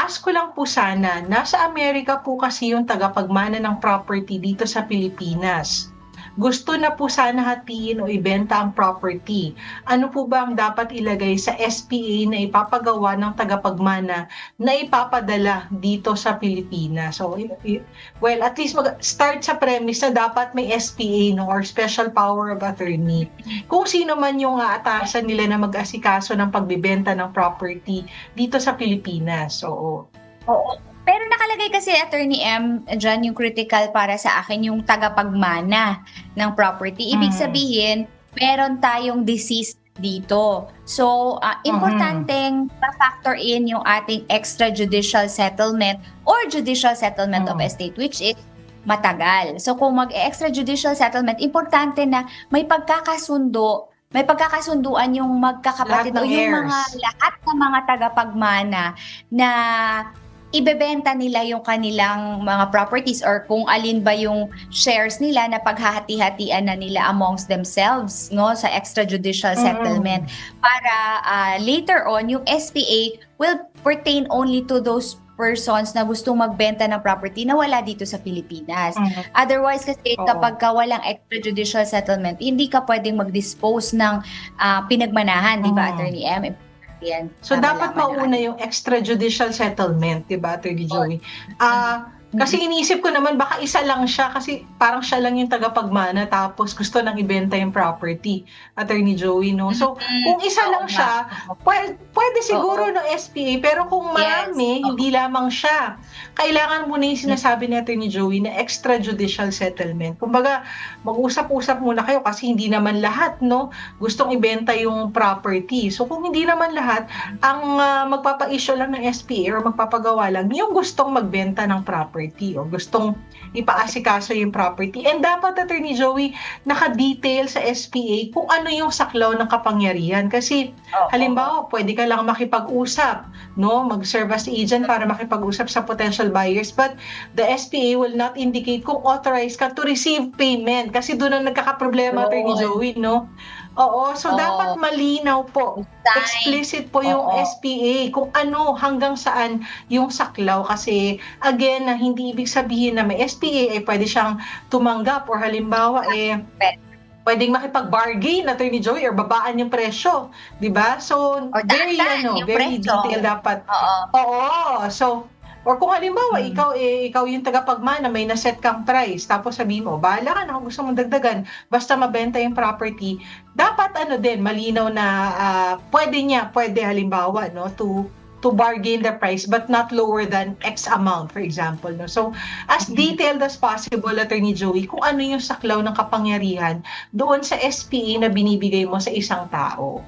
ma-ask ko lang po sana, nasa Amerika po kasi yung tagapagmana ng property dito sa Pilipinas. Gusto na po sana hatiin o ibenta ang property. Ano po ba ang dapat ilagay sa SPA na ipapagawa ng tagapagmana na ipapadala dito sa Pilipinas? So, well, at least start sa premise na dapat may SPA, no, or Special Power of Attorney. Kung sino man yung aatasan nila na mag-asikaso ng pagbibenta ng property dito sa Pilipinas. Oo. Oo. Pero nakalagay kasi, Attorney M, dyan yung critical para sa akin yung tagapagmana ng property. Ibig sabihin, meron tayong deceased dito. So, importanteng pa-factor in yung ating extrajudicial settlement or judicial settlement of estate, which is matagal. So, kung mag-extrajudicial settlement, importante na may pagkakasunduan yung magkakapatid o yung lahat ng mga tagapagmana na ibebenta nila yung kanilang mga properties or kung alin ba yung shares nila na paghahati-hatian na nila amongst themselves, no, sa extrajudicial settlement para later on yung SPA will pertain only to those persons na gustong magbenta ng property na wala dito sa Pilipinas. Otherwise kasi kapag walang extrajudicial settlement, hindi ka pwedeng mag-dispose ng pinagmanahan, di ba, Attorney M? Yan. So, dapat mauna yung extrajudicial settlement, di ba, Attorney Joey? Kasi iniisip ko naman, baka isa lang siya kasi parang siya lang yung tagapagmana tapos gusto nang ibenta yung property, Attorney Joey, no? So, kung isa lang siya, pwede siguro no SPA, pero kung marami, hindi lamang siya. Kailangan muna yung sinasabi ni Attorney Joey na extrajudicial settlement. Kumbaga, mag-usap-usap muna kayo kasi hindi naman lahat, no, gustong ibenta yung property. So, kung hindi naman lahat, ang magpapa-issue lang ng SPA or magpapagawa lang yung gustong magbenta ng property o gustong ipaasikaso yung property. And dapat, Attorney Joey, naka-detail sa SPA kung ano yung saklaw ng kapangyarihan. Kasi, halimbawa, pwede ka lang makipag-usap, no? Mag-serve as agent para makipag-usap sa potential buyers. But the SPA will not indicate kung authorized ka to receive payment. Kasi doon ang nagkakaproblema, Attorney Joey, no? Oo, so dapat malinaw po, explicit po yung SPA kung ano, hanggang saan yung saklaw. Kasi again, hindi ibig sabihin na may SPA ay pwede siyang tumanggap or halimbawa pwedeng makipag-bargain, Attorney Joey, or babaan yung presyo, di ba? So, very detailed dapat. Oo. So, or kung halimbawa, ikaw yung tagapagmana, may naset kang price, tapos sabihin mo, bahala ka na kung gusto mong dagdagan, basta mabenta yung property, dapat malinaw na pwede halimbawa, no, to bargain the price but not lower than X amount, for example, no. So, as detailed as possible, Attorney Joey, kung ano yung saklaw ng kapangyarihan doon sa SPA na binibigay mo sa isang tao.